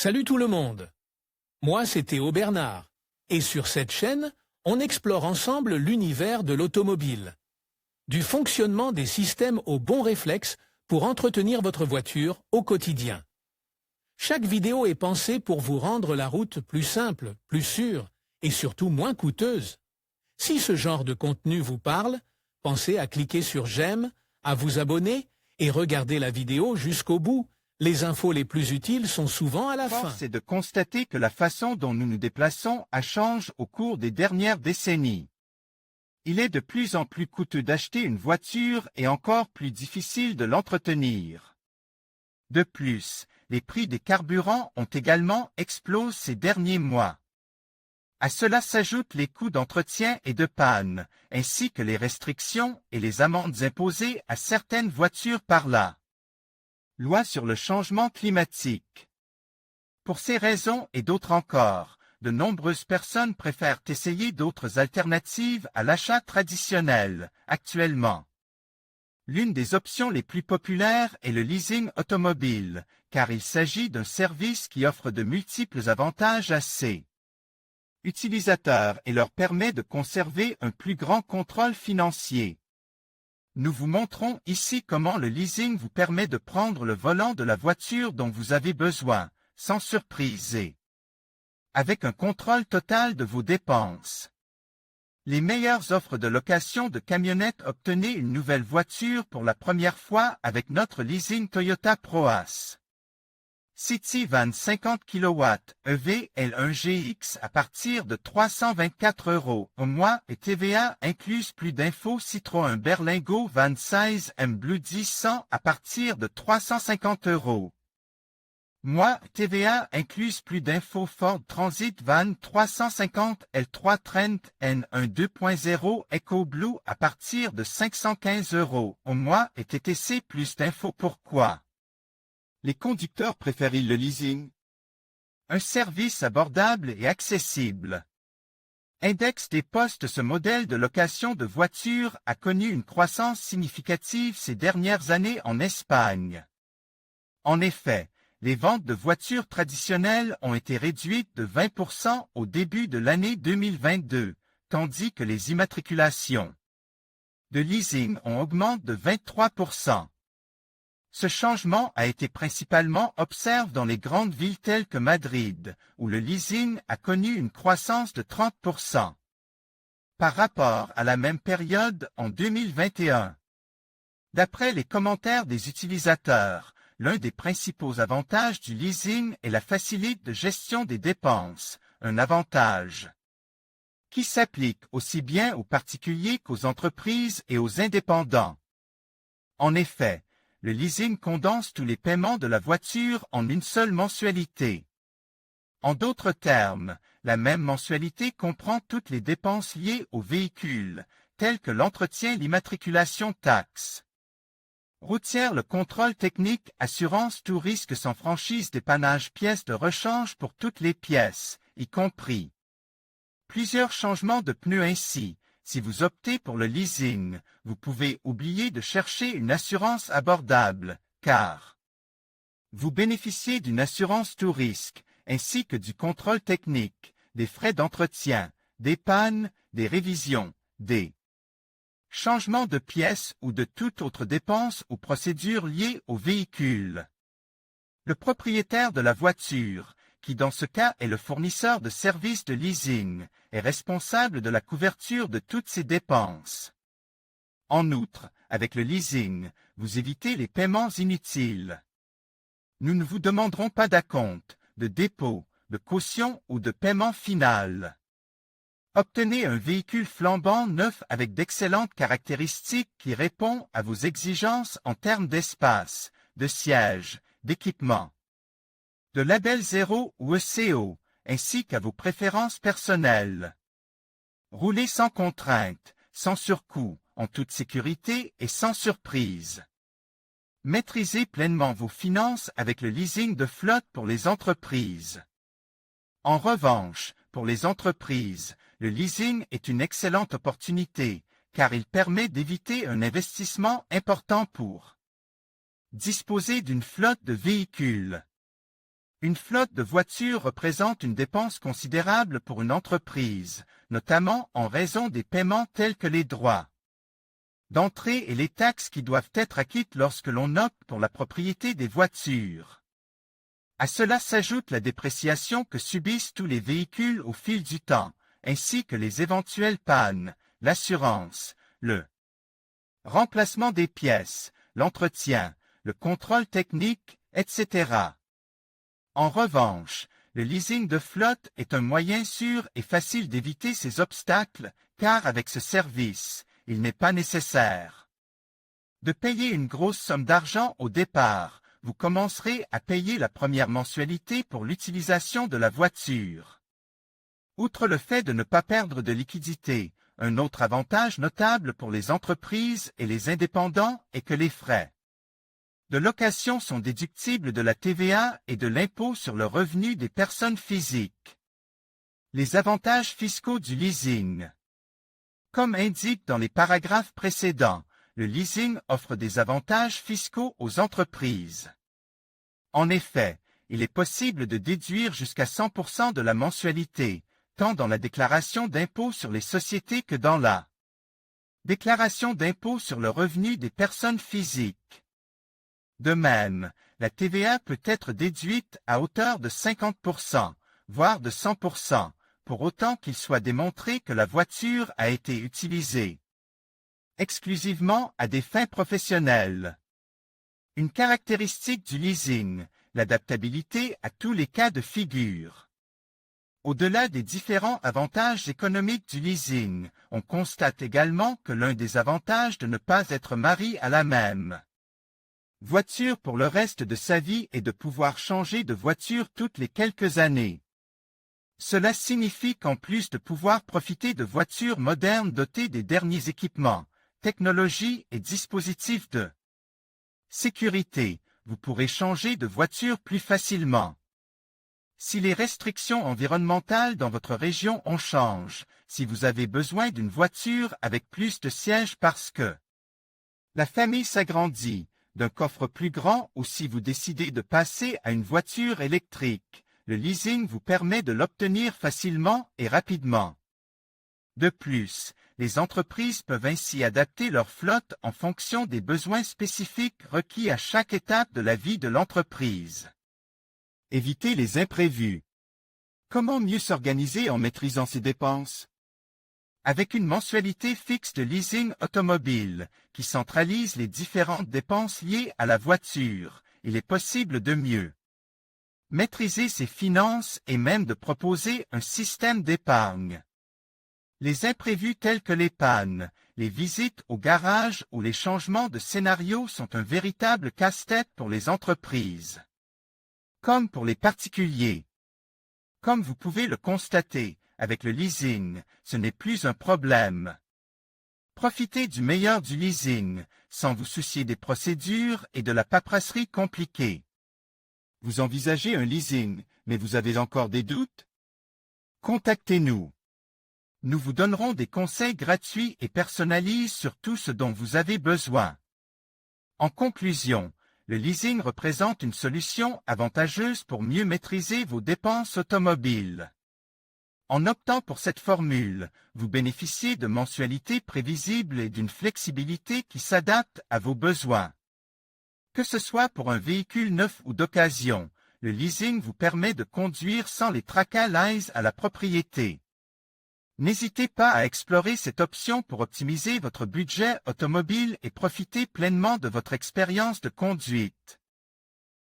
Salut tout le monde. Moi, c'est Théo Bernard. Et sur cette chaîne, on explore ensemble l'univers de l'automobile. Du fonctionnement des systèmes aux bons réflexes pour entretenir votre voiture au quotidien. Chaque vidéo est pensée pour vous rendre la route plus simple, plus sûre et surtout moins coûteuse. Si ce genre de contenu vous parle, pensez à cliquer sur j'aime, à vous abonner et regarder la vidéo jusqu'au bout. Les infos les plus utiles sont souvent à la fin. Force est de constater que la façon dont nous nous déplaçons a changé au cours des dernières décennies. Il est de plus en plus coûteux d'acheter une voiture et encore plus difficile de l'entretenir. De plus, les prix des carburants ont également explosé ces derniers mois. À cela s'ajoutent les coûts d'entretien et de panne, ainsi que les restrictions et les amendes imposées à certaines voitures par la Loi sur le changement climatique. Pour ces raisons et d'autres encore, de nombreuses personnes préfèrent essayer d'autres alternatives à l'achat traditionnel, actuellement. L'une des options les plus populaires est le leasing automobile, car il s'agit d'un service qui offre de multiples avantages à ses utilisateurs et leur permet de conserver un plus grand contrôle financier. Nous vous montrons ici comment le leasing vous permet de prendre le volant de la voiture dont vous avez besoin, sans surprise et avec un contrôle total de vos dépenses. Les meilleures offres de location de camionnettes. Obtenez une nouvelle voiture pour la première fois avec notre leasing Toyota ProAce. City Van 50 kW EV L1GX à partir de 324 € au mois et TVA incluse. Plus d'infos. Citroën Berlingo Van 16M Blue 1000 à partir de 350 €. Mois TVA incluse. Plus d'infos. Ford Transit Van 350 L3 Trent N1 2.0 Eco Blue à partir de 515 € au mois et TTC. Plus d'infos. Pourquoi les conducteurs préfèrent-ils le leasing? Un service abordable et accessible. Index des postes. Ce modèle de location de voitures a connu une croissance significative ces dernières années en Espagne. En effet, les ventes de voitures traditionnelles ont été réduites de 20% au début de l'année 2022, tandis que les immatriculations de leasing ont augmenté de 23%. Ce changement a été principalement observé dans les grandes villes telles que Madrid, où le leasing a connu une croissance de 30% par rapport à la même période en 2021. D'après les commentaires des utilisateurs, l'un des principaux avantages du leasing est la facilité de gestion des dépenses, un avantage qui s'applique aussi bien aux particuliers qu'aux entreprises et aux indépendants. En effet, le leasing condense tous les paiements de la voiture en une seule mensualité. En d'autres termes, la même mensualité comprend toutes les dépenses liées au véhicule, telles que l'entretien, l'immatriculation, taxes routières, le contrôle technique, assurance, tout risque sans franchise, dépannage, pièces de rechange pour toutes les pièces, y compris plusieurs changements de pneus. Ainsi, si vous optez pour le leasing, vous pouvez oublier de chercher une assurance abordable, car vous bénéficiez d'une assurance tout risque, ainsi que du contrôle technique, des frais d'entretien, des pannes, des révisions, des changements de pièces ou de toute autre dépense ou procédure liée au véhicule. Le propriétaire de la voiture, qui dans ce cas est le fournisseur de services de leasing, est responsable de la couverture de toutes ces dépenses. En outre, avec le leasing, vous évitez les paiements inutiles. Nous ne vous demanderons pas d'acompte, de dépôt, de caution ou de paiement final. Obtenez un véhicule flambant neuf avec d'excellentes caractéristiques qui répond à vos exigences en termes d'espace, de siège, d'équipement, de label 0 ou ECO, ainsi qu'à vos préférences personnelles. Roulez sans contrainte, sans surcoût, en toute sécurité et sans surprise. Maîtrisez pleinement vos finances avec le leasing de flotte pour les entreprises. En revanche, pour les entreprises, le leasing est une excellente opportunité, car il permet d'éviter un investissement important pour disposer d'une flotte de véhicules. Une flotte de voitures représente une dépense considérable pour une entreprise, notamment en raison des paiements tels que les droits d'entrée et les taxes qui doivent être acquittes lorsque l'on opte pour la propriété des voitures. À cela s'ajoute la dépréciation que subissent tous les véhicules au fil du temps, ainsi que les éventuelles pannes, l'assurance, le remplacement des pièces, l'entretien, le contrôle technique, etc. En revanche, le leasing de flotte est un moyen sûr et facile d'éviter ces obstacles, car avec ce service, il n'est pas nécessaire de payer une grosse somme d'argent au départ. Vous commencerez à payer la première mensualité pour l'utilisation de la voiture. Outre le fait de ne pas perdre de liquidité, un autre avantage notable pour les entreprises et les indépendants est que les frais de location sont déductibles de la TVA et de l'impôt sur le revenu des personnes physiques. Les avantages fiscaux du leasing. Comme indiqué dans les paragraphes précédents, le leasing offre des avantages fiscaux aux entreprises. En effet, il est possible de déduire jusqu'à 100% de la mensualité, tant dans la déclaration d'impôt sur les sociétés que dans la déclaration d'impôt sur le revenu des personnes physiques. De même, la TVA peut être déduite à hauteur de 50%, voire de 100%, pour autant qu'il soit démontré que la voiture a été utilisée exclusivement à des fins professionnelles. Une caractéristique du leasing, l'adaptabilité à tous les cas de figure. Au-delà des différents avantages économiques du leasing, on constate également que l'un des avantages de ne pas être marié à la même voiture pour le reste de sa vie est de pouvoir changer de voiture toutes les quelques années. Cela signifie qu'en plus de pouvoir profiter de voitures modernes dotées des derniers équipements, technologies et dispositifs de sécurité, vous pourrez changer de voiture plus facilement. Si les restrictions environnementales dans votre région changé, si vous avez besoin d'une voiture avec plus de sièges parce que la famille s'agrandit, d'un coffre plus grand ou si vous décidez de passer à une voiture électrique, le leasing vous permet de l'obtenir facilement et rapidement. De plus, les entreprises peuvent ainsi adapter leur flotte en fonction des besoins spécifiques requis à chaque étape de la vie de l'entreprise. Éviter les imprévus. Comment mieux s'organiser en maîtrisant ses dépenses? Avec une mensualité fixe de leasing automobile, qui centralise les différentes dépenses liées à la voiture, il est possible de mieux maîtriser ses finances et même de proposer un système d'épargne. Les imprévus tels que les pannes, les visites au garage ou les changements de scénario sont un véritable casse-tête pour les entreprises. Comme pour les particuliers. Comme vous pouvez le constater, avec le leasing, ce n'est plus un problème. Profitez du meilleur du leasing, sans vous soucier des procédures et de la paperasserie compliquée. Vous envisagez un leasing, mais vous avez encore des doutes? Contactez-nous. Nous vous donnerons des conseils gratuits et personnalisés sur tout ce dont vous avez besoin. En conclusion, le leasing représente une solution avantageuse pour mieux maîtriser vos dépenses automobiles. En optant pour cette formule, vous bénéficiez de mensualités prévisibles et d'une flexibilité qui s'adapte à vos besoins. Que ce soit pour un véhicule neuf ou d'occasion, le leasing vous permet de conduire sans les tracas liés à la propriété. N'hésitez pas à explorer cette option pour optimiser votre budget automobile et profiter pleinement de votre expérience de conduite.